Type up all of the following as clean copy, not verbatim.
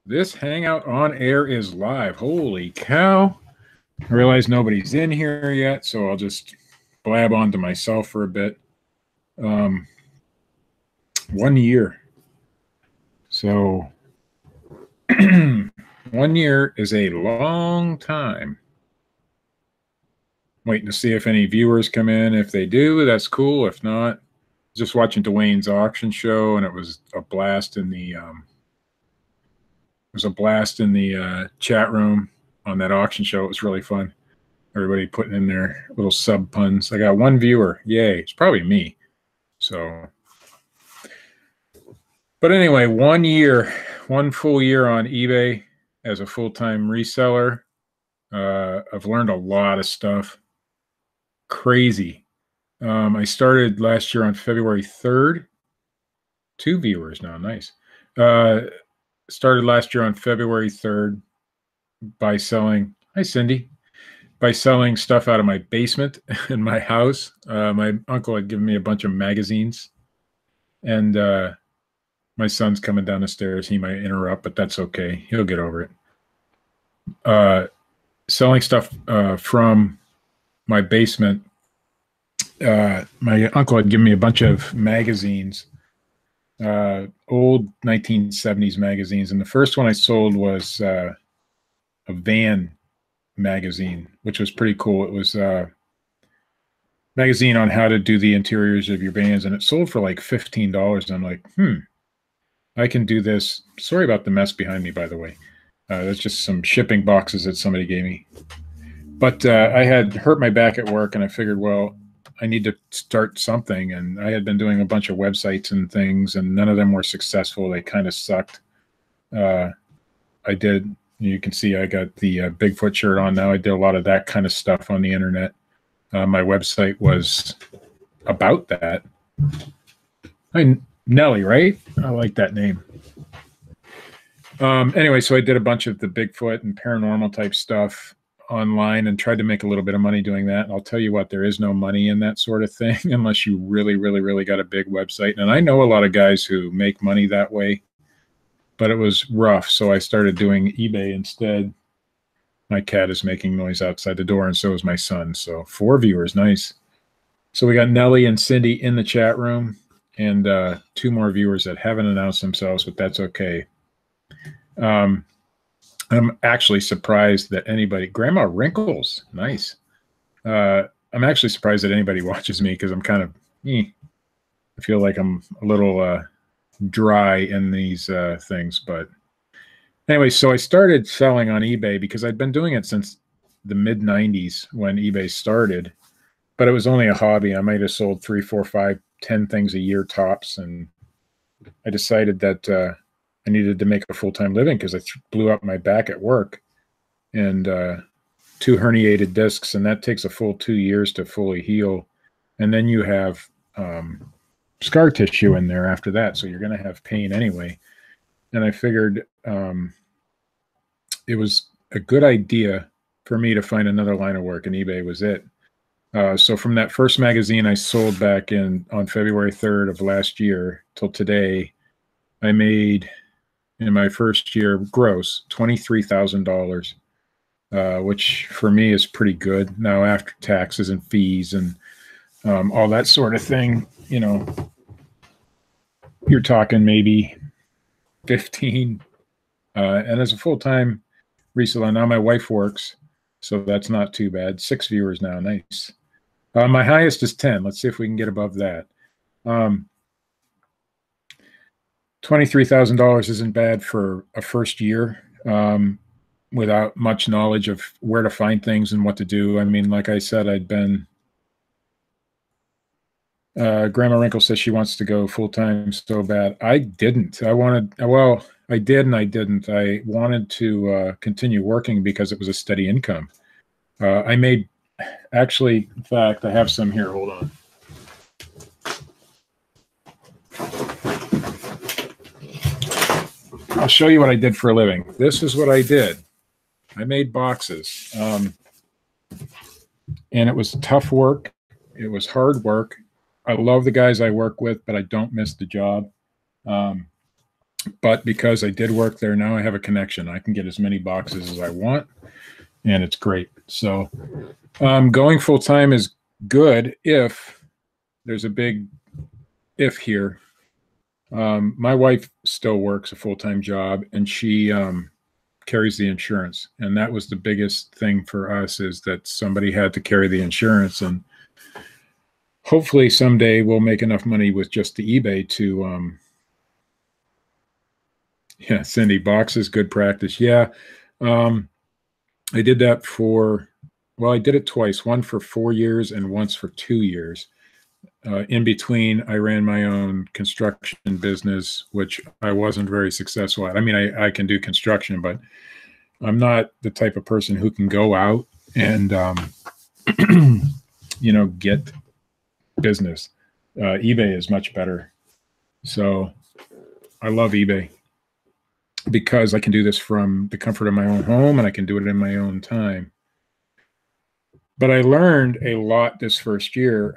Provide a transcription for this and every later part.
This Hangout on air is live. Holy cow. I realize nobody's in here yet, so I'll just blab on to myself for a bit. 1 year. So 1 year is a long time. Waiting to see if any viewers come in. If they do, that's cool. If not, just watching Dwayne's auction show, and it was a blast in the chat room on that auction show. It was really fun. Everybody putting in their little sub puns. I got one viewer. Yay. It's probably me. So, but anyway, 1 year, 1 full year on eBay as a full-time reseller. I've learned a lot of stuff. Crazy. I started last year on February 3rd. 2 viewers now. Nice. Started last year on February 3rd by selling, hi Cindy, by selling stuff out of my basement in my house. My uncle had given me a bunch of magazines, and my son's coming down the stairs. He might interrupt, but that's okay. He'll get over it. Selling stuff from my basement. My uncle had given me a bunch of magazines, old 1970s magazines, and the first one I sold was a van magazine, which was pretty cool. It was a magazine on how to do the interiors of your vans, and it sold for like $15. And I'm like, I can do this. Sorry about the mess behind me, by the way. That's just some shipping boxes that somebody gave me. But I had hurt my back at work, and I figured, well, I need to start something. And I had been doing a bunch of websites and things, and none of them were successful. They kind of sucked. I did. You can see I got the Bigfoot shirt on now. I did a lot of that kind of stuff on the internet. My website was about that. Hi, Nelly, right? I like that name. Anyway, so I did a bunch of the Bigfoot and paranormal type stuff online and tried to make a little bit of money doing that. And I'll tell you what, there is no money in that sort of thing unless you really, really, really got a big website. And I know a lot of guys who make money that way, but it was rough. So I started doing eBay instead. My cat is making noise outside the door, and so is my son. So 4 viewers, nice. So we got Nelly and Cindy in the chat room, and 2 more viewers that haven't announced themselves, but that's okay. I'm actually surprised that anybody, Grandma Wrinkles, nice. I'm actually surprised that anybody watches me because I'm kind of, I feel like I'm a little dry in these things. But anyway, so I started selling on eBay because I'd been doing it since the mid-90s when eBay started, but it was only a hobby. I might have sold 3, 4, 5, 10 things a year tops, and I decided that I needed to make a full-time living because I blew up my back at work and 2 herniated discs, and that takes a full 2 years to fully heal. And then you have scar tissue in there after that, so you're going to have pain anyway. And I figured it was a good idea for me to find another line of work, and eBay was it. So from that first magazine I sold back on February 3rd of last year till today, I made in my first year gross $23,000, which for me is pretty good. Now after taxes and fees and all that sort of thing, you know, you're talking maybe 15. And as a full-time reseller, now my wife works, so that's not too bad. 6 viewers now, nice. My highest is 10. Let's see if we can get above that. $23,000 isn't bad for a first year without much knowledge of where to find things and what to do. I mean, like I said, I'd been Grandma Wrinkle says she wants to go full-time so bad. I didn't. I did and I didn't. I wanted to continue working because it was a steady income. I made, actually, in fact, I have some here. Hold on. I'll show you what I did for a living. This is what I did. I made boxes. And it was tough work. It was hard work. I love the guys I work with, but I don't miss the job. But because I did work there, now I have a connection. I can get as many boxes as I want, and it's great. So going full time is good if there's a big if here. My wife still works a full time job, and she carries the insurance, and that was the biggest thing for us, is that somebody had to carry the insurance. And hopefully someday we'll make enough money with just the eBay to yeah, Cindy, boxes, good practice. Yeah. Um, I did that for, well, I did it twice, one for 4 years and once for 2 years. In between, I ran my own construction business, which I wasn't very successful at. I mean, I can do construction, but I'm not the type of person who can go out and, get business. eBay is much better. So I love eBay because I can do this from the comfort of my own home, and I can do it in my own time. But I learned a lot this first year.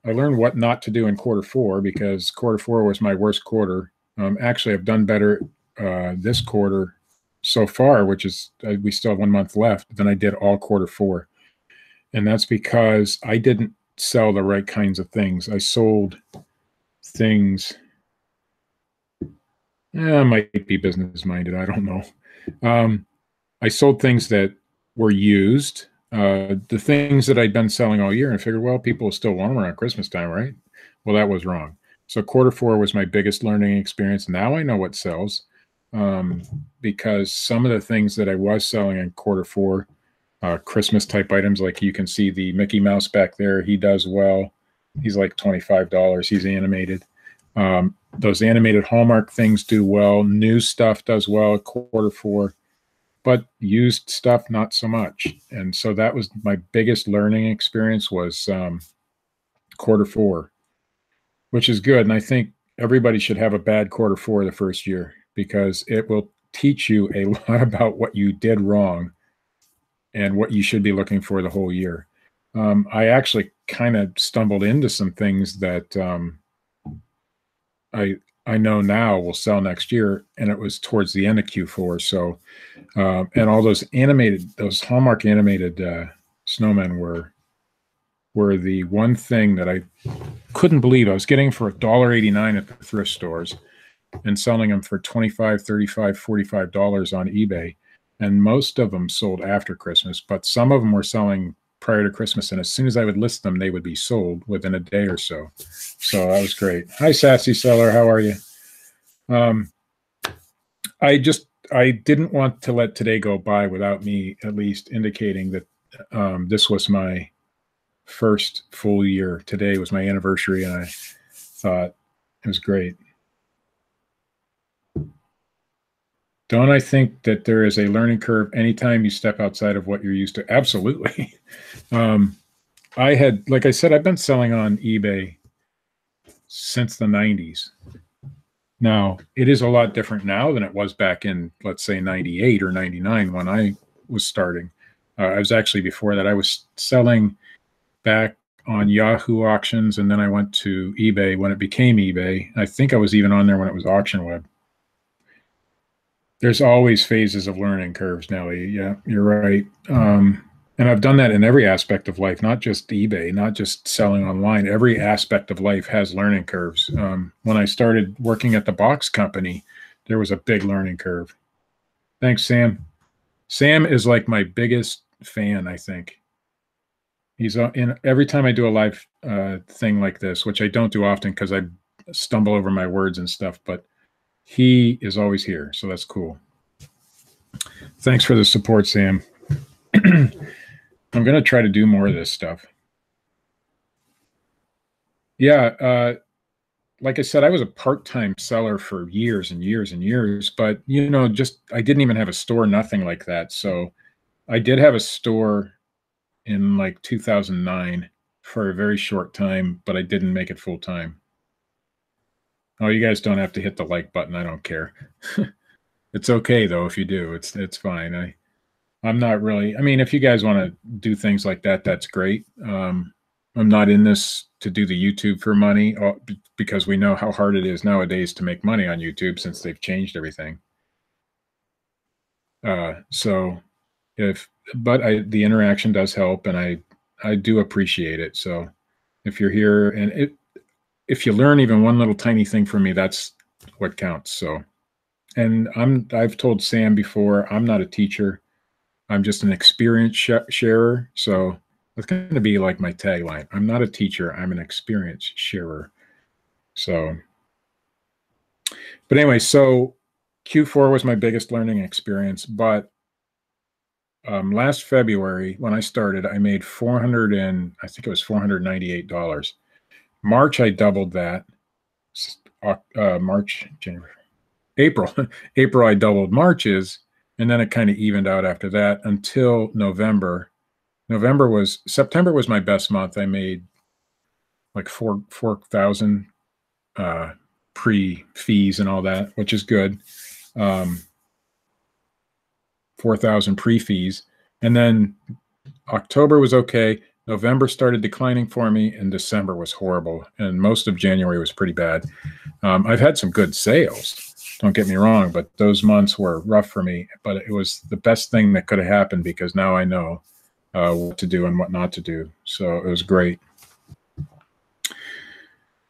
I learned what not to do in quarter four, because quarter four was my worst quarter. Actually, I've done better this quarter so far, which is we still have 1 month left, than I did all quarter four. And that's because I didn't sell the right kinds of things. I sold things, might be business minded, I don't know. I sold things that were used, the things that I'd been selling all year, and I figured, well, people will still want them around Christmas time, right? Well, that was wrong. So quarter four was my biggest learning experience. Now I know what sells, because some of the things that I was selling in quarter four, Christmas type items, like you can see the Mickey Mouse back there, he does well. He's like $25. He's animated. Those animated Hallmark things do well. New stuff does well at quarter four, but used stuff not so much. And so that was my biggest learning experience, was quarter four, which is good. And I think everybody should have a bad quarter four the first year, because it will teach you a lot about what you did wrong and what you should be looking for the whole year. I actually kind of stumbled into some things that I know now will sell next year, and it was towards the end of Q4. So, and all those Hallmark animated snowmen were the one thing that I couldn't believe. I was getting for $1.89 at the thrift stores and selling them for $25, $35, $45 on eBay. And most of them sold after Christmas, but some of them were selling prior to Christmas. And as soon as I would list them, they would be sold within a day or so. So that was great. Hi, Sassy Seller. How are you? I didn't want to let today go by without me at least indicating that this was my first full year. Today was my anniversary, and I thought it was great. Don't I think that there is a learning curve anytime you step outside of what you're used to? Absolutely. Like I said, I've been selling on eBay since the 90s. Now, it is a lot different now than it was back in, let's say, 98 or 99 when I was starting. I was actually, before that, I was selling back on Yahoo auctions, and then I went to eBay when it became eBay. I think I was even on there when it was Auction Web. There's always phases of learning curves, Nellie. Yeah, you're right. And I've done that in every aspect of life, not just eBay, not just selling online. Every aspect of life has learning curves. When I started working at the box company, there was a big learning curve. Thanks, Sam. Sam is like my biggest fan, I think. He's in every time I do a live thing like this, which I don't do often because I stumble over my words and stuff, but he is always here. So that's cool. Thanks for the support, Sam. I'm going to try to do more of this stuff. Yeah. Like I said, I was a part-time seller for years and years and years, but I didn't even have a store, nothing like that. So I did have a store in like 2009 for a very short time, but I didn't make it full time. Oh, you guys don't have to hit the like button. I don't care. It's okay though if you do. It's fine. I'm not really. I mean, if you guys want to do things like that, that's great. I'm not in this to do the YouTube for money, because we know how hard it is nowadays to make money on YouTube since they've changed everything. So but the interaction does help, and I do appreciate it. So if you're here, and if you learn even one little tiny thing from me, that's what counts. So, and I've told Sam before, I'm not a teacher. I'm just an experience sharer. So that's going to be like my tagline. I'm not a teacher. I'm an experience sharer. So, but anyway, so Q4 was my biggest learning experience. But last February when I started, I made I think it was $498. March, I doubled that. March, January, April, April, I doubled March's, and then it kind of evened out after that until November. September was my best month. I made like 4,000 pre-fees and all that, which is good. 4,000 pre-fees. And then October was okay. November started declining for me, and December was horrible. And most of January was pretty bad. I've had some good sales, don't get me wrong, but those months were rough for me. But it was the best thing that could have happened because now I know what to do and what not to do. So it was great.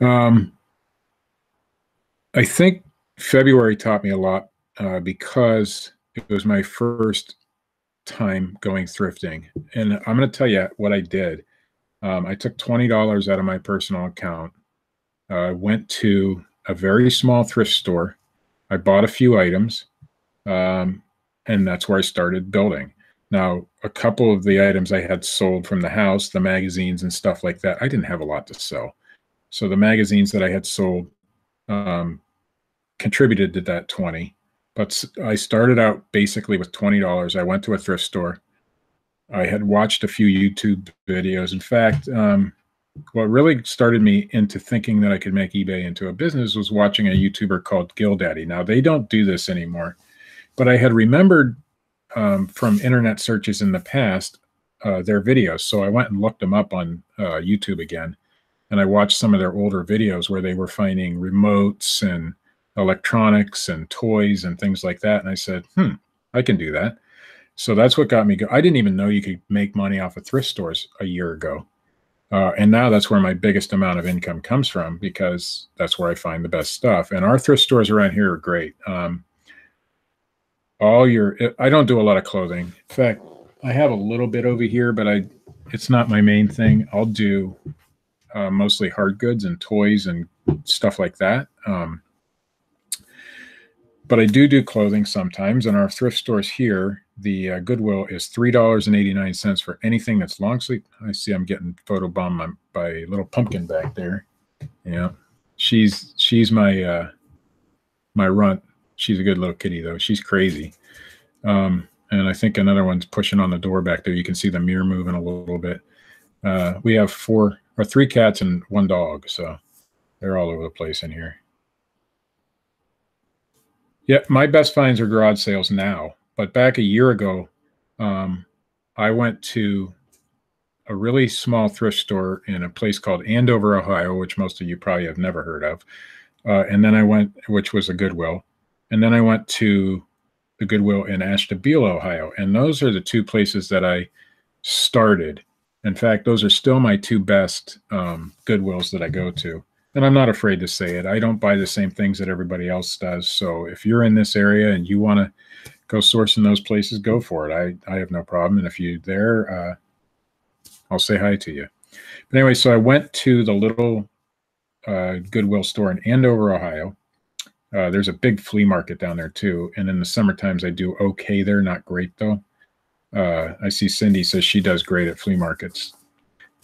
I think February taught me a lot because it was my first time going thrifting. And I'm going to tell you what I did. I took $20 out of my personal account. I went to a very small thrift store. I bought a few items, and that's where I started building. Now, a couple of the items I had sold from the house, the magazines and stuff like that, I didn't have a lot to sell. So the magazines that I had sold contributed to that 20. But I started out basically with $20. I went to a thrift store. I had watched a few YouTube videos. In fact, what really started me into thinking that I could make eBay into a business was watching a YouTuber called GillDaddy. Now, they don't do this anymore, but I had remembered from internet searches in the past their videos. So I went and looked them up on YouTube again, and I watched some of their older videos where they were finding remotes and electronics and toys and things like that. And I said, I can do that. So that's what got me I didn't even know you could make money off of thrift stores a year ago. And now that's where my biggest amount of income comes from, because that's where I find the best stuff. And our thrift stores around here are great. I don't do a lot of clothing. In fact, I have a little bit over here, but it's not my main thing. I'll do mostly hard goods and toys and stuff like that. But I do clothing sometimes. And our thrift stores here, the Goodwill is $3.89 for anything that's long sleeve. I see I'm getting photobombed by little pumpkin back there. Yeah, she's my my runt. She's a good little kitty though. She's crazy. And I think another one's pushing on the door back there. You can see the mirror moving a little bit. We have 3 cats and 1 dog, so they're all over the place in here. Yeah, my best finds are garage sales now. But back a year ago, I went to a really small thrift store in a place called Andover, Ohio, which most of you probably have never heard of. And then which was a Goodwill. And then I went to the Goodwill in Ashtabula, Ohio. And those are the 2 places that I started. In fact, those are still my 2 best Goodwills that I go to. And I'm not afraid to say it. I don't buy the same things that everybody else does. So if you're in this area and you want to go source in those places, go for it. I have no problem. And if you're there, I'll say hi to you. But anyway, so I went to the little Goodwill store in Andover, Ohio. There's a big flea market down there too. And in the summer times, I do okay there. Not great though. I see Cindy says she does great at flea markets.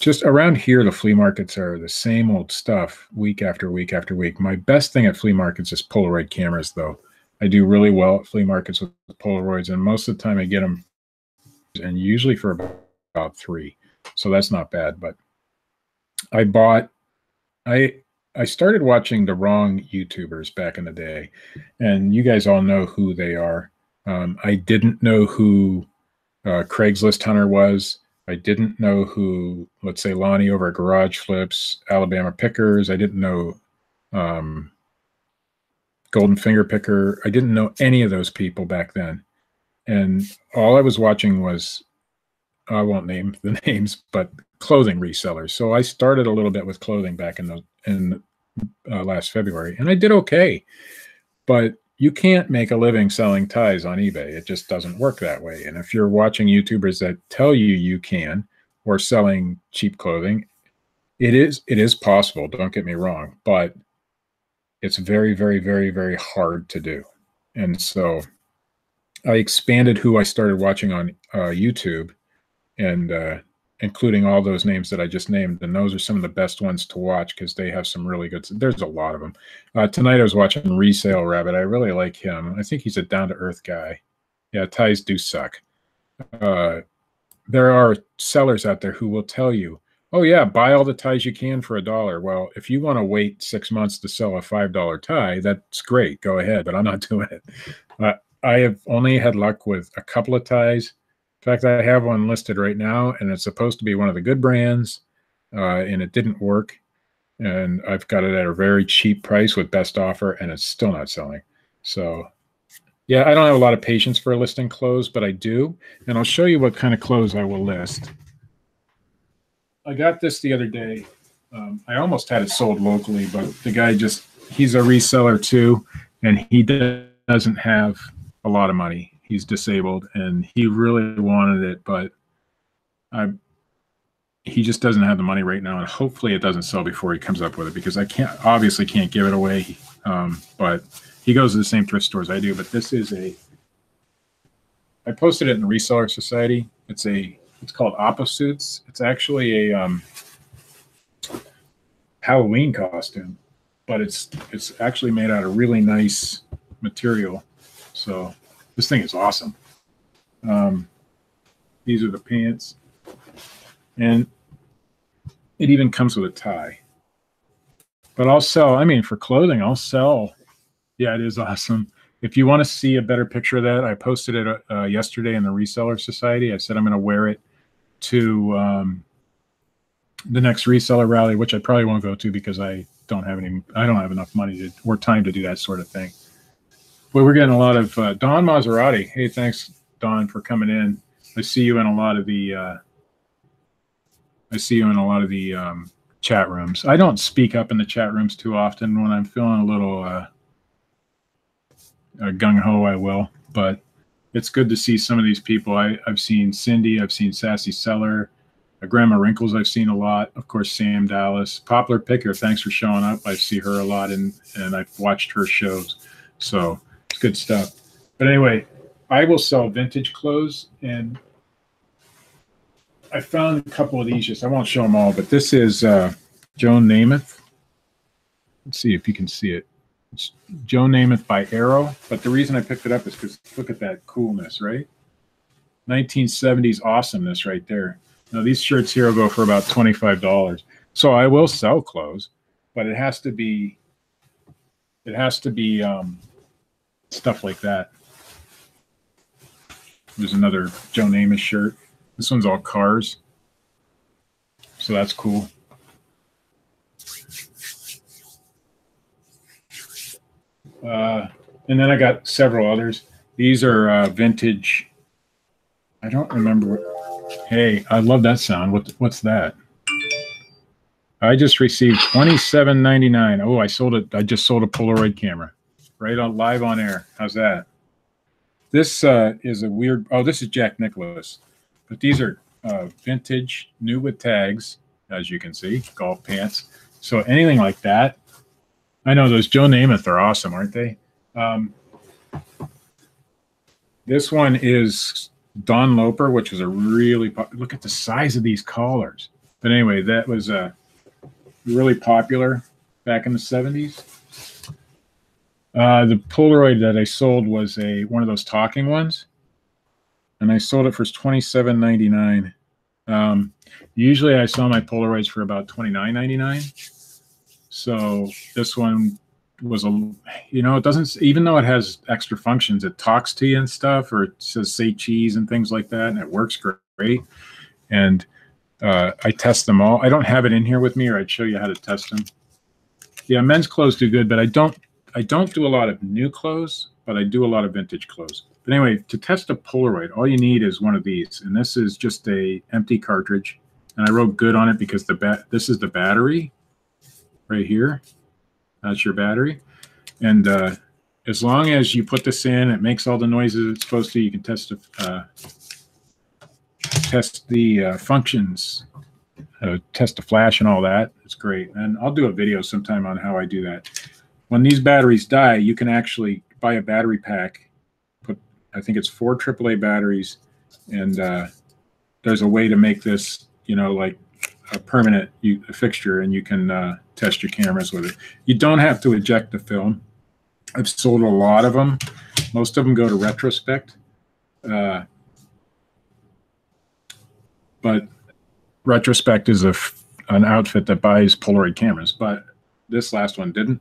Just around here, the flea markets are the same old stuff week after week after week. My best thing at flea markets is Polaroid cameras, though. I do really well at flea markets with Polaroids, and most of the time I get them, and usually for about 3. So that's not bad. But I started watching the wrong YouTubers back in the day, and you guys all know who they are. I didn't know who Craigslist Hunter was. I didn't know who, let's say, Lonnie over at Garage Flips, Alabama Pickers. I didn't know um, Golden Finger Picker. I didn't know any of those people back then. And all I was watching was, I won't name the names, but clothing resellers. So I started a little bit with clothing back in last February, and I did okay. But you can't make a living selling ties on eBay. It just doesn't work that way. And if you're watching YouTubers that tell you you can, or selling cheap clothing, it is possible. Don't get me wrong, but it's very, very, very, very hard to do. And so I expanded who I started watching on YouTube, and including all those names that I just named. And those are some of the best ones to watch because they have some really good. There's a lot of them. Tonight I was watching Resale Rabbit. I really like him. I think he's a down to earth guy. Yeah, ties do suck. There are sellers out there who will tell you, "Oh yeah, buy all the ties you can for $1." Well, if you want to wait 6 months to sell a $5 tie, that's great. Go ahead, but I'm not doing it. I have only had luck with a couple of ties. In fact, I have one listed right now, and it's supposed to be one of the good brands, and it didn't work. And I've got it at a very cheap price with best offer, and it's still not selling. So, yeah, I don't have a lot of patience for listing clothes, but I do. And I'll show you what kind of clothes I will list. I got this the other day. I almost had it sold locally, but the guy he's a reseller too, and he doesn't have a lot of money. He's disabled, and he really wanted it, but he just doesn't have the money right now, and hopefully it doesn't sell before he comes up with it, because I obviously can't give it away. But he goes to the same thrift stores I do. But this is I posted it in the Reseller Society. It's called Opposuits. It's actually a Halloween costume, but it's actually made out of really nice material. So this thing is awesome. These are the pants, and it even comes with a tie. But I'll sell, for clothing, I'll sell. Yeah, it is awesome. If you want to see a better picture of that, I posted it yesterday in the Reseller Society. I said I'm going to wear it to the next reseller rally, which I probably won't go to because I don't have enough money or time to do that sort of thing. But we're getting a lot of Don Maserati. Hey, thanks, Don, for coming in. I see you in a lot of the chat rooms. I don't speak up in the chat rooms too often. When I'm feeling a little gung-ho, I will. But it's good to see some of these people. I've seen Cindy. I've seen Sassy Seller. Grandma Wrinkles I've seen a lot. Of course, Sam Dallas. Poplar Picker, thanks for showing up. I see her a lot, and I've watched her shows. So it's good stuff. But anyway, I will sell vintage clothes, and I found a couple of these. I won't show them all, but this is Joan Namath. Let's see if you can see it. It's Joan Namath by Arrow. But the reason I picked it up is because look at that coolness, right? 1970s awesomeness right there. Now, these shirts here will go for about $25. So I will sell clothes, but it has to be stuff like that. There's another Joe Namath shirt. This one's all cars. So that's cool. And then I got several others. These are vintage. I don't remember. Hey, I love that sound. What's that? I just received $27.99. Oh, I sold it. I just sold a Polaroid camera, right on live on air. How's that? This is a weird. Oh, this is Jack Nicklaus, but these are vintage, new with tags, as you can see, golf pants. So anything like that. I know those Joe Namath are awesome, aren't they? This one is Don Loper, which was a really look at the size of these collars. But anyway, that was really popular back in the 70s. The Polaroid that I sold was one of those talking ones, and I sold it for $27.99. Usually I sell my Polaroids for about $29.99. So this one was it doesn't, even though it has extra functions, it talks to you and stuff, or it says say cheese and things like that, and it works great. and I test them all. I don't have it in here with me, or I'd show you how to test them. Yeah, men's clothes do good, but I don't do a lot of new clothes, but I do a lot of vintage clothes. But anyway, to test a Polaroid, all you need is one of these, and this is just a empty cartridge. And I wrote good on it because this is the battery right here. That's your battery. And as long as you put this in, it makes all the noises it's supposed to. You can test the functions, test the flash and all that. It's great. And I'll do a video sometime on how I do that. When these batteries die, you can actually buy a battery pack. I think it's 4 AAA batteries, and there's a way to make this, like a permanent fixture, and you can test your cameras with it. You don't have to eject the film. I've sold a lot of them. Most of them go to retrospect. But retrospect is an outfit that buys Polaroid cameras, but this last one didn't.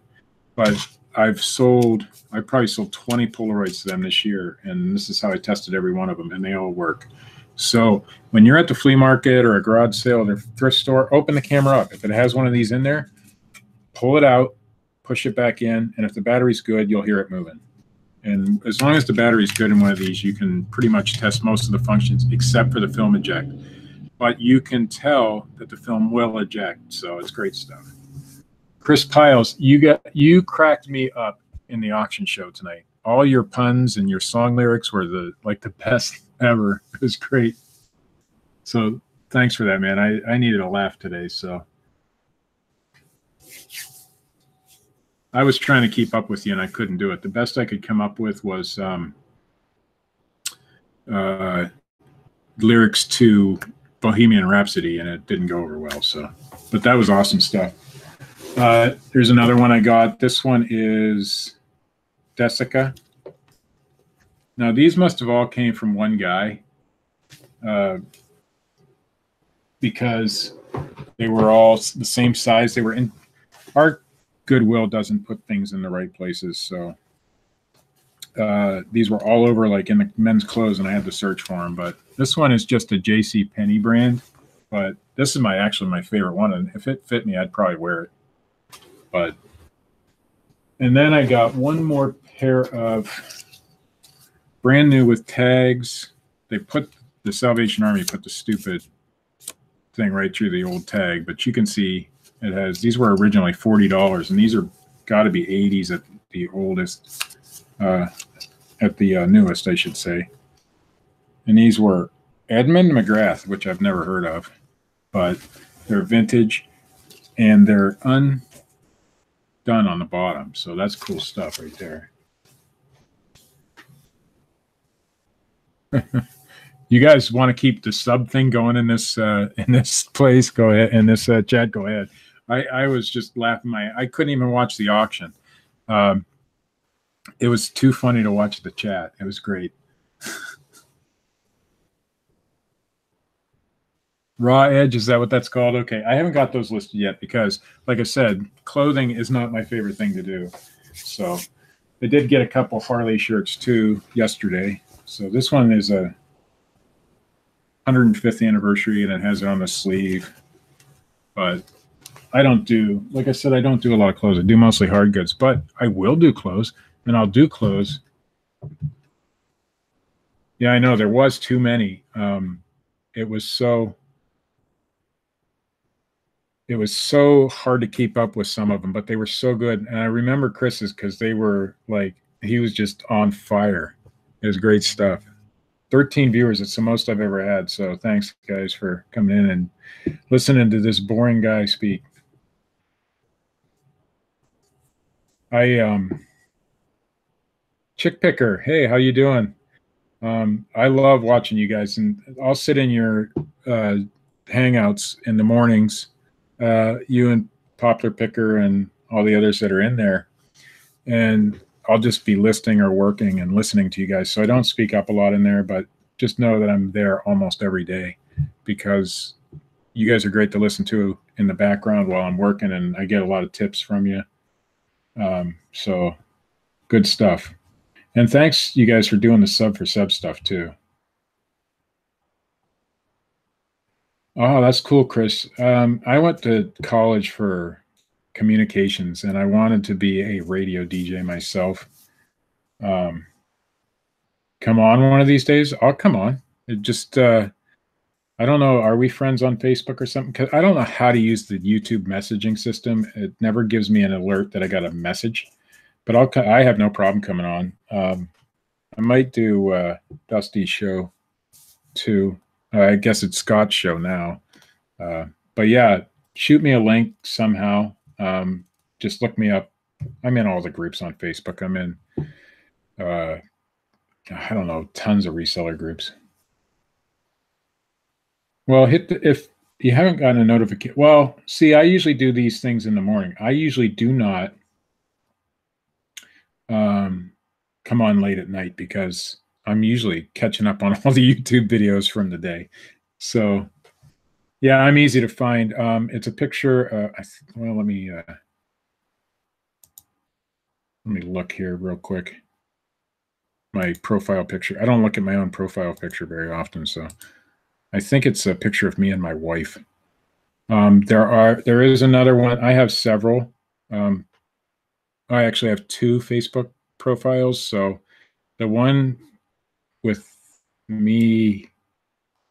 But I probably sold 20 Polaroids to them this year, and this is how I tested every one of them, and they all work. So when you're at the flea market or a garage sale or thrift store, open the camera up. If it has one of these in there, pull it out, push it back in, and if the battery's good, you'll hear it moving. And as long as the battery's good in one of these, you can pretty much test most of the functions except for the film eject. But you can tell that the film will eject, so it's great stuff. Chris Piles, you cracked me up in the auction show tonight. All your puns and your song lyrics were the best ever. It was great. So thanks for that, man. I needed a laugh today, so I was trying to keep up with you, and I couldn't do it. The best I could come up with was lyrics to Bohemian Rhapsody, and it didn't go over well. So, but that was awesome stuff. There's another one I got. This one is Desica. Now, these must have all came from one guy because they were all the same size. They were in our Goodwill doesn't put things in the right places, so these were all over, like in the men's clothes, and I had to search for them. But this one is just a J.C. Penney brand, but this is actually my favorite one, and if it fit me, I'd probably wear it. And then I got one more pair of brand new with tags. They put the Salvation Army put the stupid thing right through the old tag, but you can see it has, these were originally $40, and these are got to be 80s at the oldest, at the newest, I should say. And these were Edmund McGrath, which I've never heard of, but they're vintage, and they're undone on the bottom. So that's cool stuff right there. You guys want to keep the sub thing going in this place? Go ahead. In this chat, go ahead. I was just laughing. I couldn't even watch the auction. It was too funny to watch the chat. It was great. Raw edge, is that what that's called? Okay, I haven't got those listed yet because, like I said, clothing is not my favorite thing to do. So I did get a couple Harley shirts too yesterday. So this one is a 105th anniversary, and it has it on the sleeve. But I don't do, like I said, I don't do a lot of clothes. I do mostly hard goods, but I will do clothes, and I'll do clothes. Yeah, I know there was too many. It was so hard to keep up with some of them, but they were so good. And I remember Chris's because they were like, he was just on fire. It was great stuff. 13 viewers. It's the most I've ever had. So thanks, guys, for coming in and listening to this boring guy speak. Chick Picker, hey, how you doing? I love watching you guys, and I'll sit in your hangouts in the mornings, you and Poplar Picker and all the others that are in there, and I'll just be listening or working and listening to you guys. So I don't speak up a lot in there, but just know that I'm there almost every day because you guys are great to listen to in the background while I'm working, and I get a lot of tips from you. So good stuff. And thanks, you guys, for doing the sub for sub stuff too. Oh, that's cool, Chris. I went to college for communications, and I wanted to be a radio DJ myself. Um, come on one of these days. I'll come on. It just I don't know. Are we friends on Facebook or something? 'Cause I don't know how to use the YouTube messaging system. It never gives me an alert that I got a message. But I have no problem coming on. I might do Dusty's show too. I guess it's Scott's show now. But yeah, shoot me a link somehow. Just look me up. I'm in all the groups on Facebook. I'm in, uh, I don't know, tons of reseller groups. Well, if you haven't gotten a notification. Well, see, I usually do these things in the morning. I usually do not um, come on late at night because I'm usually catching up on all the YouTube videos from the day. So yeah, I'm easy to find. It's a picture. Well, let me look here real quick. My profile picture. I don't look at my own profile picture very often, so I think it's a picture of me and my wife. There is another one. I have several. Um, I actually have two Facebook profiles. So the one with me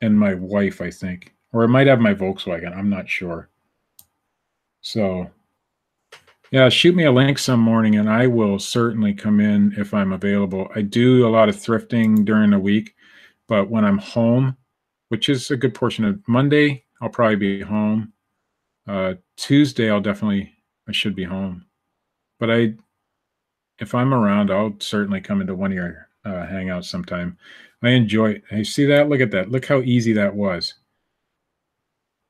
and my wife, I think, or it might have my Volkswagen. I'm not sure. So yeah, shoot me a link some morning and I will certainly come in if I'm available. I do a lot of thrifting during the week, but when I'm home, which is a good portion of Monday, I'll probably be home. Tuesday, I should be home. But if I'm around, I'll certainly come into one of your hangouts sometime. I enjoy it. Hey, see that? Look at that. Look how easy that was.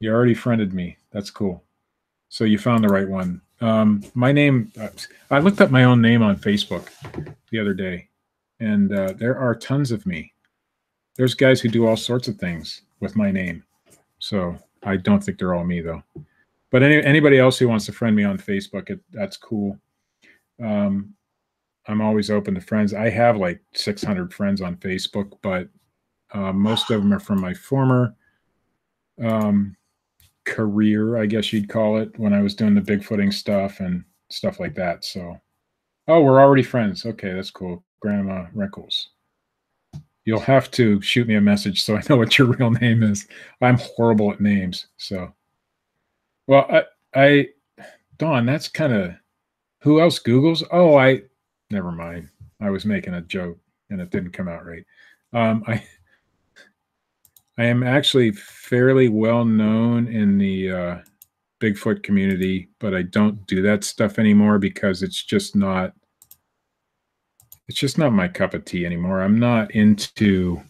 You already friended me. That's cool. So you found the right one. My name, I looked up my own name on Facebook the other day, and there are tons of me. There's guys who do all sorts of things with my name. So I don't think they're all me, though. But anybody else who wants to friend me on Facebook, that's cool. I'm always open to friends. I have like 600 friends on Facebook, but most of them are from my former career, I guess you'd call it, when I was doing the bigfooting stuff and stuff like that. So, oh, we're already friends. Okay, that's cool. Grandma Wrinkles. You'll have to shoot me a message so I know what your real name is. I'm horrible at names. So, well, Dawn, that's kind of who else Googles? Oh, never mind. I was making a joke and it didn't come out right. I am actually fairly well known in the Bigfoot community, but I don't do that stuff anymore because it's just not my cup of tea anymore. I'm not into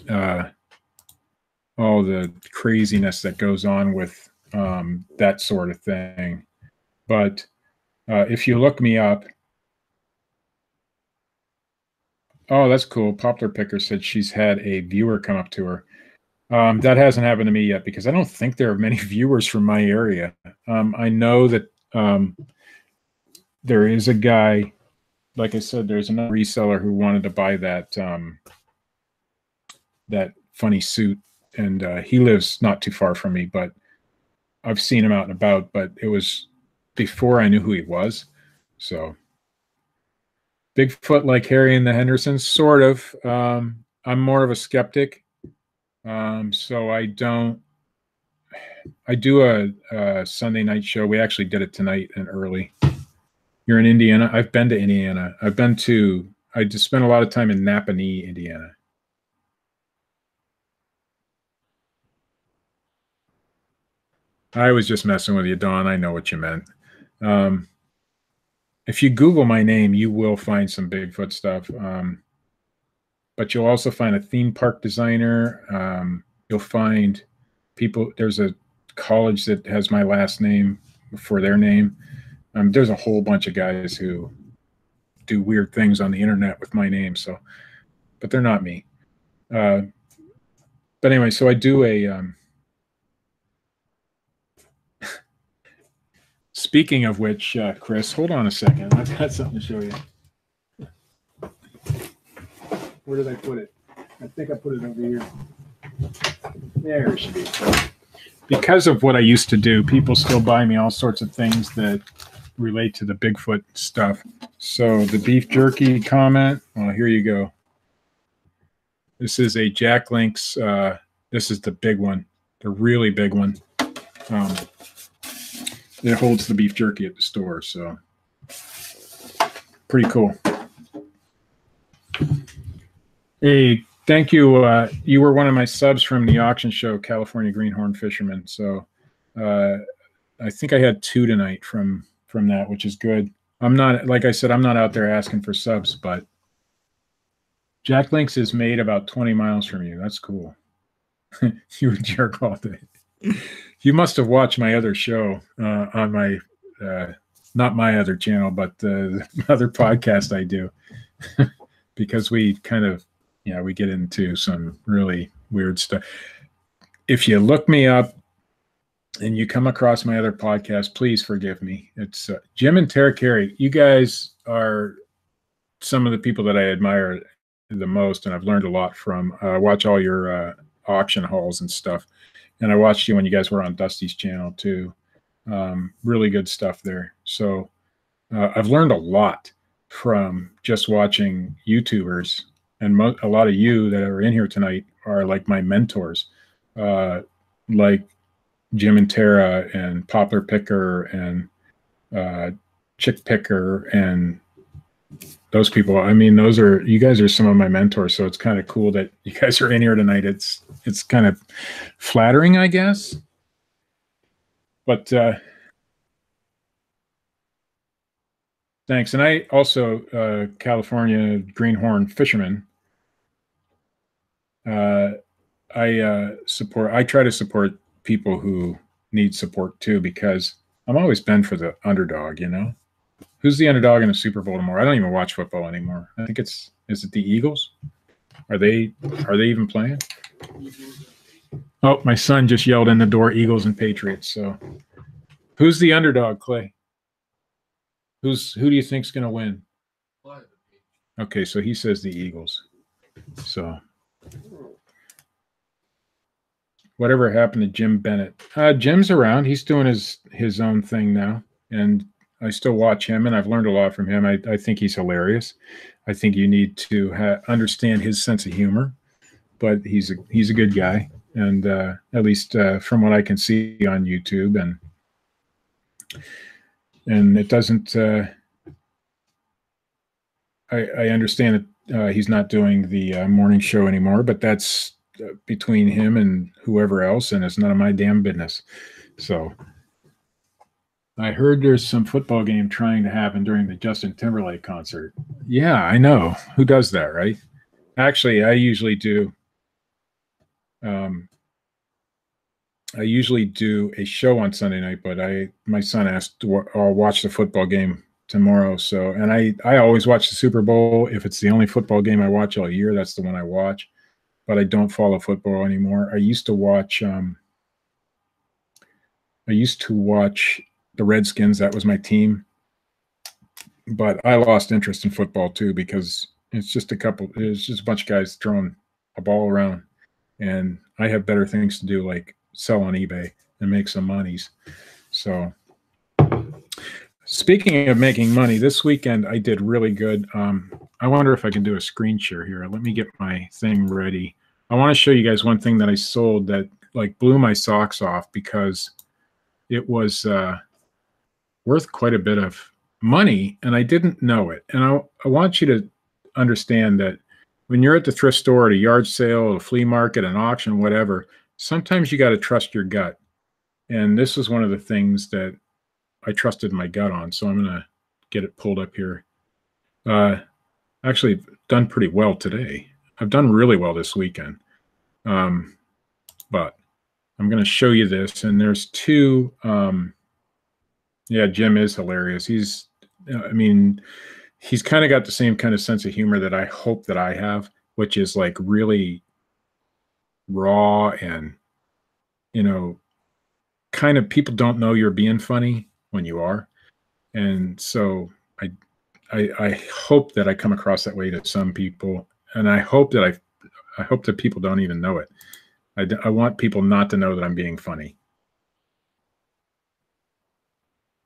all the craziness that goes on with that sort of thing. But if you look me up, oh, that's cool. Poplar Picker said she's had a viewer come up to her. That hasn't happened to me yet because I don't think there are many viewers from my area. I know that there is a guy, like I said, there's another reseller who wanted to buy that funny suit, and he lives not too far from me, but I've seen him out and about, but it was before I knew who he was. So Bigfoot like Harry and the Hendersons, sort of. I'm more of a skeptic. So I do a Sunday night show. We actually did it tonight and early. You're in Indiana. I've been to Indiana. I just spent a lot of time in Napanee, Indiana. I was just messing with you, Don. I know what you meant. If you Google my name, you will find some Bigfoot stuff. But you'll also find a theme park designer. You'll find people. There's a college that has my last name for their name. There's a whole bunch of guys who do weird things on the internet with my name. So, but they're not me. But anyway, so I do a. Speaking of which, Chris, hold on a second. I've got something to show you. Where did I put it? I think I put it over here. There it should be. Because of what I used to do, people still buy me all sorts of things that relate to the Bigfoot stuff. So the beef jerky comment, well, here you go. This is a Jack Link's. This is the big one, the really big one. It holds the beef jerky at the store, so pretty cool. Hey, thank you. You were one of my subs from the auction show, California Greenhorn Fisherman. So I think I had 2 tonight from that, which is good. I'm not, like I said, I'm not out there asking for subs, but Jack Links is made about 20 miles from you. That's cool. You would jerk all day. You must have watched my other show on my, not my other channel, but the other podcast I do, because we kind of, we get into some really weird stuff. If you look me up and you come across my other podcast, please forgive me. It's Jim and Tara Carey. You guys are some of the people that I admire the most, and I've learned a lot from. Watch all your auction hauls and stuff. And I watched you when you guys were on Dusty's channel too. Really good stuff there. So I've learned a lot from just watching YouTubers, and a lot of you that are in here tonight are like my mentors, like Jim and Tara and Poplar Picker and Chick Picker and those people. I mean, you guys are some of my mentors. So it's kind of cool that you guys are in here tonight. It's kind of flattering, I guess. But thanks. And I also, California Greenhorn Fisherman, I try to support people who need support too, because I've always been for the underdog, Who's the underdog in the Super Bowl tomorrow? I don't even watch football anymore. I think is it the Eagles? Are they even playing? Oh, my son just yelled in the door, Eagles and Patriots. So who's the underdog, Clay? Who do you think's going to win? Okay, so he says the Eagles. So whatever happened to Jim Bennett? Jim's around. He's doing his own thing now, and I still watch him, and I've learned a lot from him. I think he's hilarious. I think you need to understand his sense of humor, but he's a good guy, and at least from what I can see on YouTube, and it doesn't. I understand that he's not doing the morning show anymore, but that's between him and whoever else, and it's none of my damn business. So I heard there's some football game trying to happen during the Justin Timberlake concert. Yeah, I know. Who does that, right? Actually, I usually do. I usually do a show on Sunday night, but my son asked I'll watch the football game tomorrow. So, and I always watch the Super Bowl. If it's the only football game I watch all year, that's the one I watch. But I don't follow football anymore. I used to watch. The Redskins. That was my team. But I lost interest in football too, because it's just a bunch of guys throwing a ball around, and I have better things to do, like sell on eBay and make some monies. So speaking of making money, this weekend I did really good. I wonder if I can do a screen share here. Let me get my thing ready. I want to show you guys one thing that I sold that like blew my socks off, because it was worth quite a bit of money, and I didn't know it. And I want you to understand that when you're at the thrift store, at a yard sale, a flea market, an auction, whatever, sometimes you got to trust your gut. And this was one of the things that I trusted my gut on. So I'm going to get it pulled up here. Actually done pretty well today. I've done really well this weekend. But I'm going to show you this. And there's two. Yeah, Jim is hilarious. He's kind of got the same kind of sense of humor that I hope that I have, which is like really raw and, kind of people don't know you're being funny when you are. And so I hope that I come across that way to some people, and I hope that people don't even know it. I want people not to know that I'm being funny.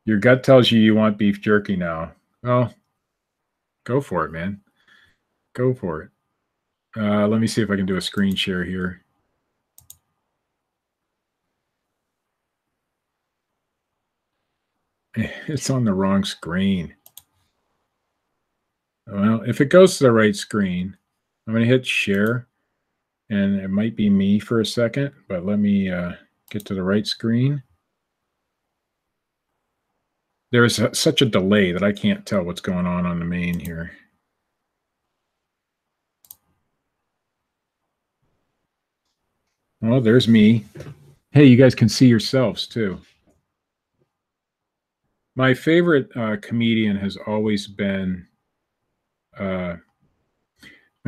Your gut tells you want beef jerky now. Well, go for it, man. Go for it. Let me see if I can do a screen share here. It's on the wrong screen. Well, if it goes to the right screen, I'm going to hit share, and it might be me for a second, but let me get to the right screen. There's such a delay that I can't tell what's going on the main here. Well, there's me. Hey, you guys can see yourselves too. My favorite comedian has always been, my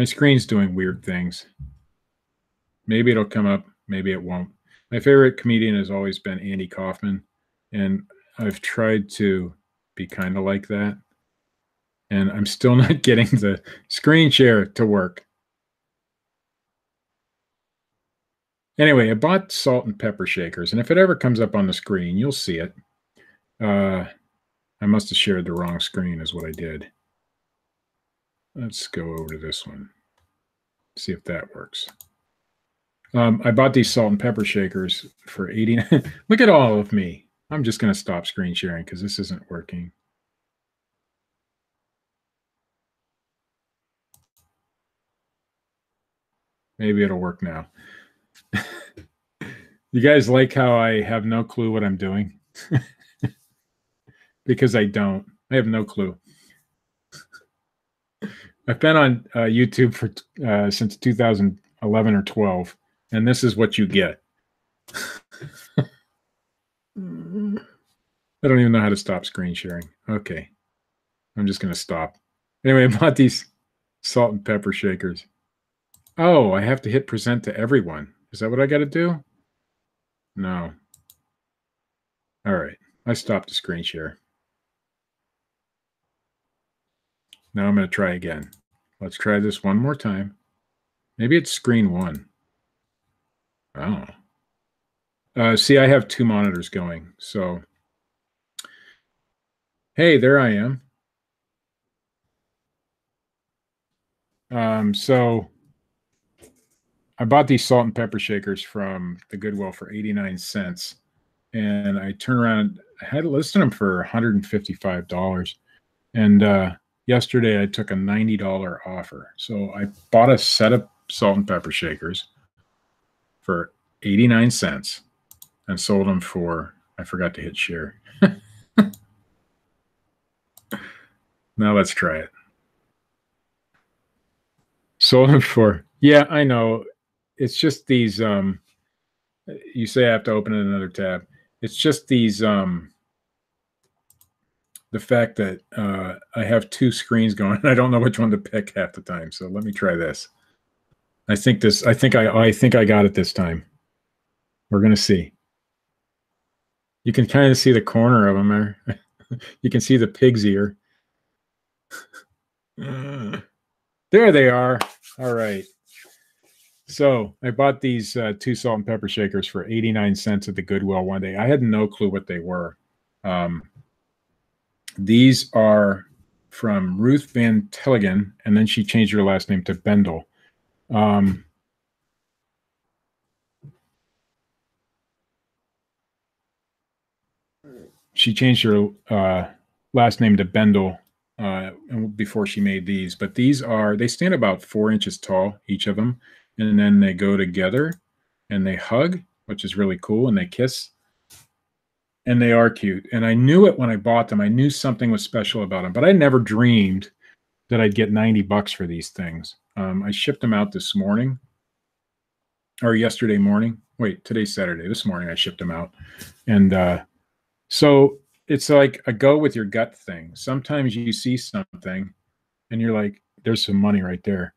screen's doing weird things. Maybe it'll come up, maybe it won't. My favorite comedian has always been Andy Kaufman, and I've tried to be kind of like that, and I'm still not getting the screen share to work. Anyway, I bought salt and pepper shakers, and if it ever comes up on the screen, you'll see it. I must have shared the wrong screen is what I did. Let's go over to this one. See if that works. I bought these salt and pepper shakers for 89. Look at all of me. I'm just going to stop screen sharing because this isn't working. Maybe it'll work now. You guys like how I have no clue what I'm doing? Because I don't. I have no clue. I've been on YouTube for since 2011 or 12, and this is what you get. I don't even know how to stop screen sharing. Okay. I'm just going to stop. Anyway, I bought these salt and pepper shakers. Oh, I have to hit present to everyone. Is that what I got to do? No. All right. I stopped the screen share. Now I'm going to try again. Let's try this one more time. Maybe it's screen one. Oh. See, I have two monitors going. So, hey, there I am. So I bought these salt and pepper shakers from the Goodwill for 89 cents. And I turned around, I had listed them for $155. And yesterday I took a $90 offer. So I bought a set of salt and pepper shakers for 89 cents and sold them for, I forgot to hit share. Now let's try it. Sold them for, yeah, I know. It's just these, you say I have to open another tab. It's just these, the fact that I have two screens going and I don't know which one to pick half the time. So let me try this. I think I got it this time. We're going to see. You can kind of see the corner of them there. You can see the pig's ear. There they are. All right. So I bought these two salt and pepper shakers for 89 cents at the Goodwill one day. I had no clue what they were. These are from Ruth Van Tellegen, and then she changed her last name to Bendel. She changed her last name to Bendel before she made these. But these are, they stand about 4 inches tall, each of them. And then they go together and they hug, which is really cool. And they kiss. And they are cute. And I knew it when I bought them. I knew something was special about them. But I never dreamed that I'd get $90 for these things. I shipped them out this morning. Or yesterday morning. Wait, today's Saturday. This morning I shipped them out. And so it's like a go with your gut thing. Sometimes you see something and you're like, there's some money right there.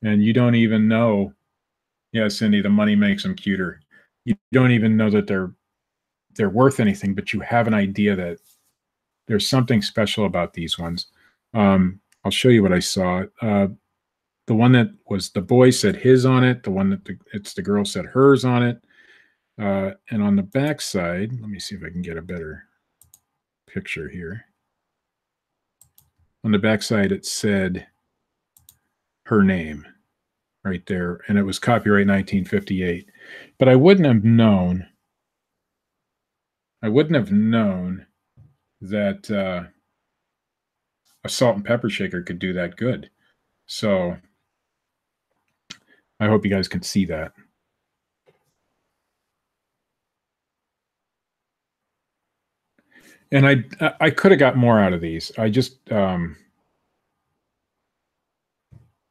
And you don't even know. Yeah, Cindy, the money makes them cuter. You don't even know that they're worth anything, but you have an idea that there's something special about these ones. I'll show you what I saw. the one that was the boy said his on it. The one that it's the girl said hers on it. And on the back side, let me see if I can get a better picture here. On the back side, it said her name right there, and it was copyright 1958. But I wouldn't have known that a salt and pepper shaker could do that good. So I hope you guys can see that. And I could have got more out of these. I just I've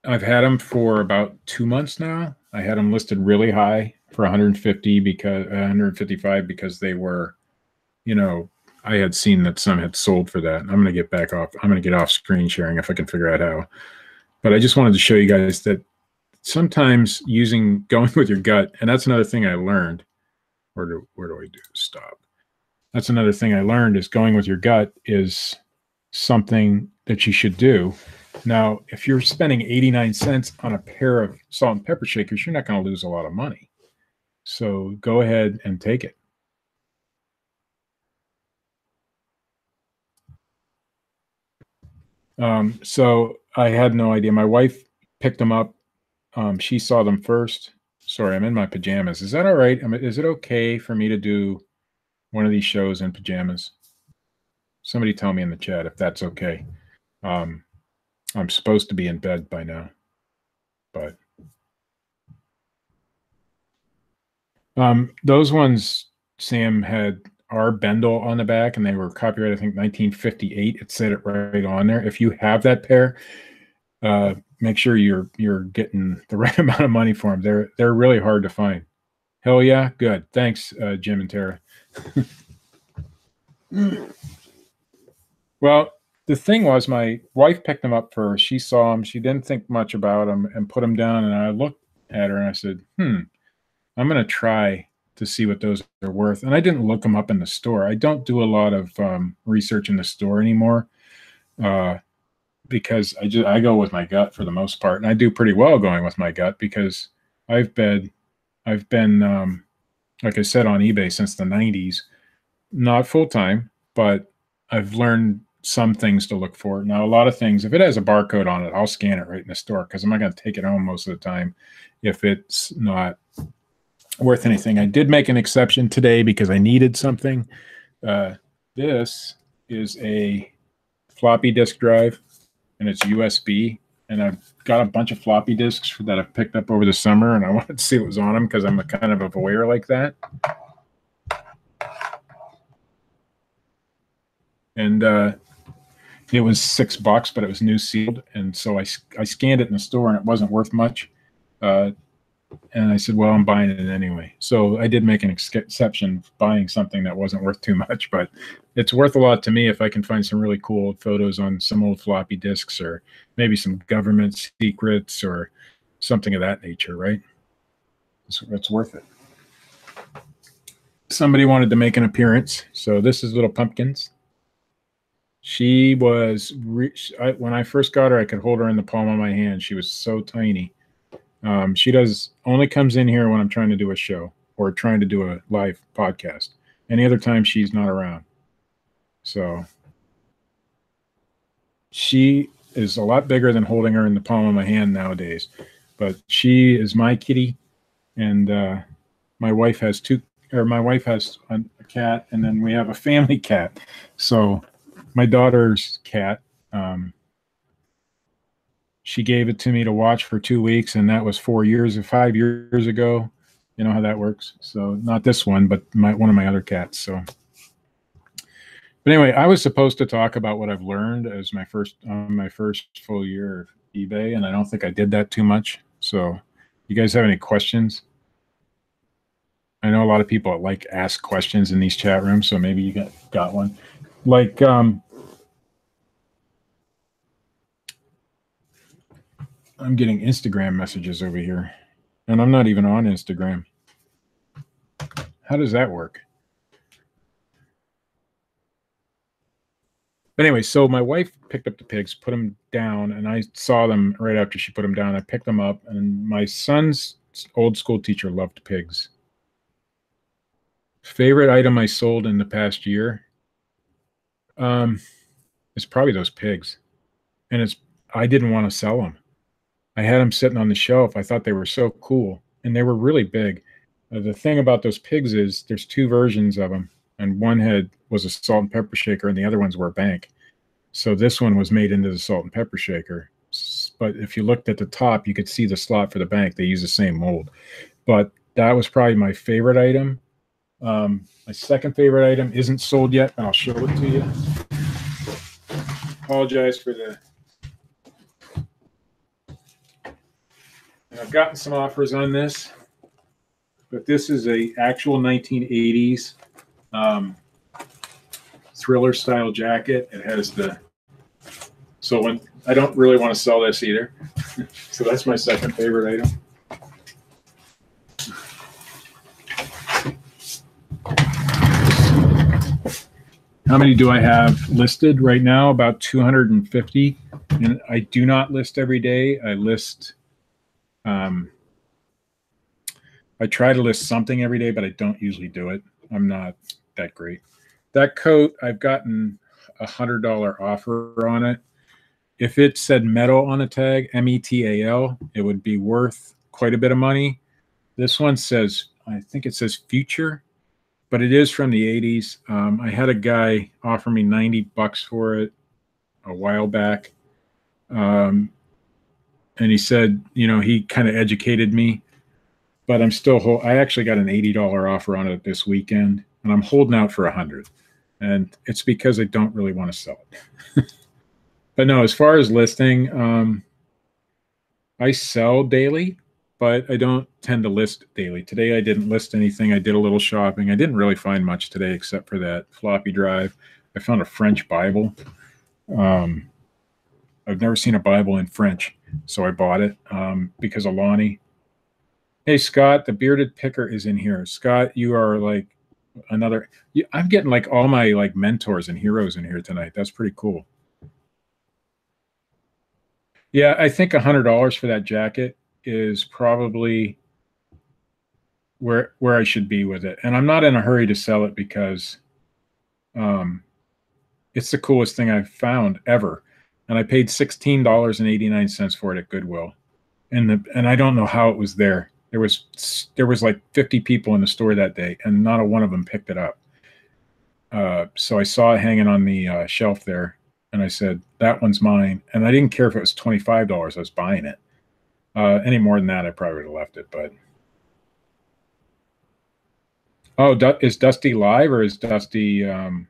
had them for about 2 months now. I had them listed really high for 150 because 155 because they were, you know, I had seen that some had sold for that. I'm going to get back off. I'm going to get off screen sharing if I can figure out how. But I just wanted to show you guys that sometimes going with your gut, and that's another thing I learned. Where do I do stop? That's another thing I learned is going with your gut is something that you should do. Now, if you're spending 89 cents on a pair of salt and pepper shakers, you're not going to lose a lot of money. So go ahead and take it. So I had no idea. My wife picked them up. She saw them first. Sorry, I'm in my pajamas. Is that all right? Is it okay for me to do one of these shows in pajamas? Somebody tell me in the chat if that's okay. I'm supposed to be in bed by now, but those ones, Sam, had our Bendel on the back, and they were copyrighted, I think, 1958. It said it right on there. If you have that pair, make sure you're getting the right amount of money for them. They're really hard to find. Hell yeah, good. Thanks, Jim and Tara. Well, the thing was, my wife picked them up first. She saw them. She didn't think much about them and put them down. And I looked at her and I said, I'm going to try to see what those are worth. And I didn't look them up in the store. I don't do a lot of research in the store anymore because I go with my gut for the most part. And I do pretty well going with my gut because I've been like I said, on eBay since the 90s, not full time, but I've learned some things to look for. Now, a lot of things, if it has a barcode on it, I'll scan it right in the store because I'm not going to take it home most of the time if it's not worth anything. I did make an exception today because I needed something. This is a floppy disk drive, and it's USB. And I've got a bunch of floppy disks that I've picked up over the summer, and I wanted to see what was on them because I'm a kind of a voyeur like that. And it was $6, but it was new sealed. And so I scanned it in the store, and it wasn't worth much. And I said, well, I'm buying it anyway. So I did make an exception buying something that wasn't worth too much, but it's worth a lot to me if I can find some really cool photos on some old floppy disks or maybe some government secrets or something of that nature, right? It's worth it. Somebody wanted to make an appearance. So this is Little Pumpkins. She was, when I first got her, I could hold her in the palm of my hand. She was so tiny. She only comes in here when I'm trying to do a show or trying to do a live podcast. Any other time she's not around. So she is a lot bigger than holding her in the palm of my hand nowadays, but she is my kitty. And, my wife has a cat, and then we have a family cat. So my daughter's cat, she gave it to me to watch for 2 weeks, and that was 5 years ago. You know how that works. So not this one, but one of my other cats. So, but anyway, I was supposed to talk about what I've learned as my first full year of eBay, and I don't think I did that too much. So, you guys have any questions? I know a lot of people ask questions in these chat rooms, so maybe you got one. Like, I'm getting Instagram messages over here, and I'm not even on Instagram. How does that work? But anyway, so my wife picked up the pigs, put them down, and I saw them right after she put them down. I picked them up, and my son's old school teacher loved pigs. Favorite item I sold in the past year, um, is probably those pigs, and it's I didn't want to sell them. I had them sitting on the shelf. I thought they were so cool, and they were really big. The thing about those pigs is there's two versions of them, and one was a salt and pepper shaker, and the other ones were a bank. So this one was made into the salt and pepper shaker. But if you looked at the top, you could see the slot for the bank. They use the same mold. But that was probably my favorite item. My second favorite item isn't sold yet, and I'll show it to you. Apologize for the... And I've gotten some offers on this, but this is a actual 1980s thriller style jacket. It has the... So when I don't really want to sell this either. So that's my second favorite item. How many do I have listed right now? About 250. And I do not list every day. I list, I try to list something every day, but I don't usually do it. I'm not that great. That coat, I've gotten $100 offer on it. If it said metal on the tag, METAL, it would be worth quite a bit of money. This one says, I think it says future, but it is from the 80s. I had a guy offer me $90 for it a while back. And he said, you know, he kind of educated me, but I'm still, I actually got an $80 offer on it this weekend, and I'm holding out for 100. And it's because I don't really want to sell it. But no, as far as listing, I sell daily, but I don't tend to list daily. Today I didn't list anything. I did a little shopping. I didn't really find much today except for that floppy drive. I found a French Bible. I've never seen a Bible in French, so I bought it because of Lonnie. Hey, Scott, the bearded picker is in here. Scott, you are like another... I'm getting like all my like mentors and heroes in here tonight. That's pretty cool. Yeah, I think $100 for that jacket is probably where I should be with it. And I'm not in a hurry to sell it because it's the coolest thing I've found ever. And I paid $16.89 for it at Goodwill. And I don't know how it was there. There was like 50 people in the store that day, and not a one of them picked it up. So I saw it hanging on the shelf there. And I said, that one's mine. And I didn't care if it was $25. I was buying it. Any more than that, I probably would have left it. But oh, is Dusty live, or is Dusty? Are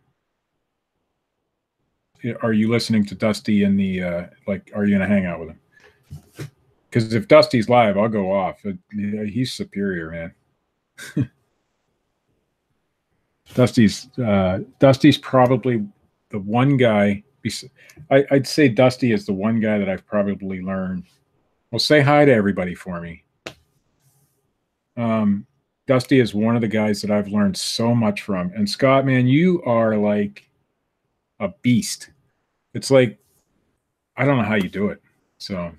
you listening to Dusty in the like? Are you gonna hang out with him? Because if Dusty's live, I'll go off. He's superior, man. Dusty's probably the one guy. I'd say Dusty is the one guy that I've probably learned. Well, say hi to everybody for me. Dusty is one of the guys that I've learned so much from. And Scott, man, you are like a beast. It's like, I don't know how you do it. So,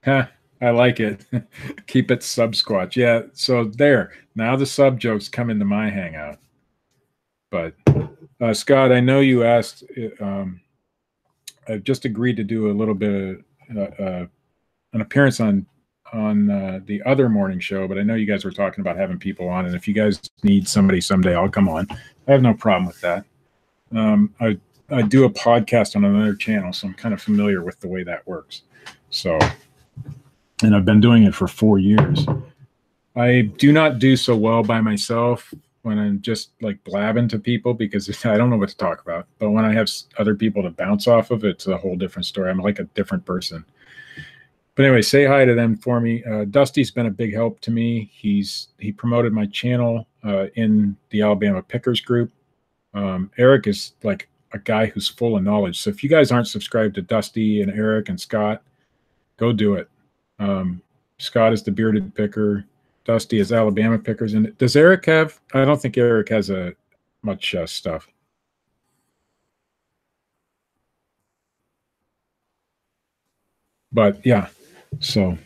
I like it. Keep it sub-squatch. Yeah, so there. Now the sub jokes come into my hangout. But Scott, I know you asked. I've just agreed to do a little bit of an appearance on the other morning show, but I know you guys were talking about having people on, and if you guys need somebody someday, I'll come on. I have no problem with that. I do a podcast on another channel, so I'm kind of familiar with the way that works. So, and I've been doing it for 4 years. I do not do so well by myself when I'm just like blabbing to people because I don't know what to talk about. But when I have other people to bounce off of, it's a whole different story. I'm like a different person. But anyway, say hi to them for me. Dusty's been a big help to me. He promoted my channel in the Alabama Pickers group. Eric is like a guy who's full of knowledge. So if you guys aren't subscribed to Dusty and Eric and Scott, go do it. Scott is the bearded picker. Dusty is Alabama Pickers. And does Eric have? I don't think Eric has a much stuff. But yeah, so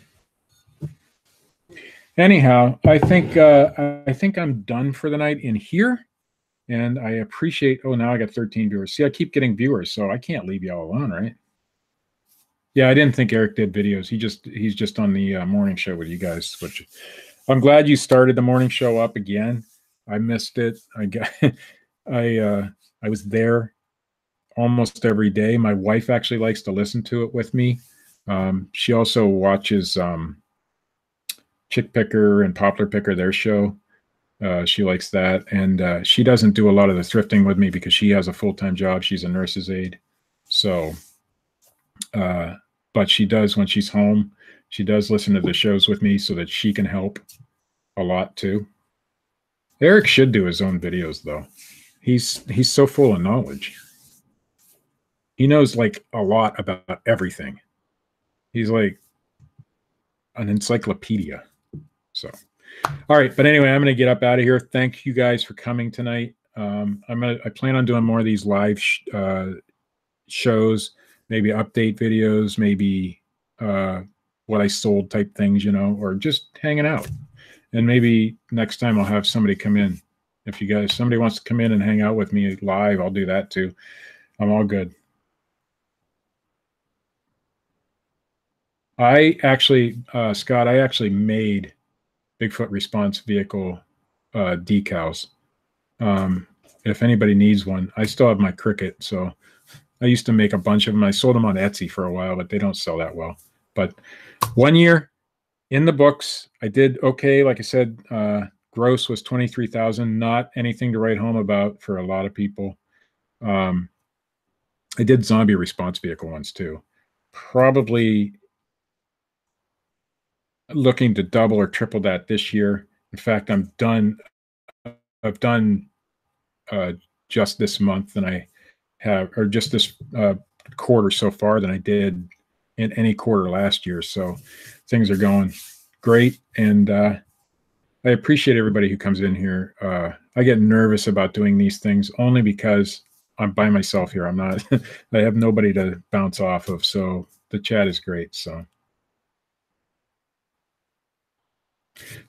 anyhow, I think I'm done for the night in here. And I appreciate, oh, now I got 13 viewers. See, I keep getting viewers, so I can't leave y'all alone, right? Yeah, I didn't think Eric did videos. He's just on the morning show with you guys, which I'm glad you started the morning show up again. I missed it. I got I was there almost every day. My wife actually likes to listen to it with me. She also watches Chick Picker and Poplar Picker, their show. She likes that, and she doesn't do a lot of the thrifting with me because she has a full-time job. She's a nurse's aide, so but she does when she's home. She does listen to the shows with me so that she can help a lot too. Eric should do his own videos though. He's so full of knowledge. He knows like a lot about everything. He's like an encyclopedia. So, all right. But anyway, I'm going to get up out of here. Thank you guys for coming tonight. I plan on doing more of these live shows, maybe update videos, maybe what I sold type things, or just hanging out. And maybe next time I'll have somebody come in. If somebody wants to come in and hang out with me live, I'll do that too. I'm all good. Scott, I actually made Bigfoot response vehicle decals. If anybody needs one, I still have my Cricut. So I used to make a bunch of them. I sold them on Etsy for a while, but they don't sell that well. But 1 year in the books, I did okay. Like I said, gross was 23,000. Not anything to write home about for a lot of people. I did zombie response vehicle ones too. Probably looking to double or triple that this year. In fact, I'm done. I've done just this month than I have, or just this quarter so far than I did in any quarter last year. So things are going great. And I appreciate everybody who comes in here. I get nervous about doing these things only because I'm by myself here. I'm not, I have nobody to bounce off of. So the chat is great. So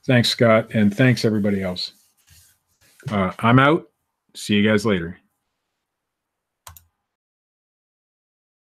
thanks, Scott. And thanks everybody else. I'm out. See you guys later.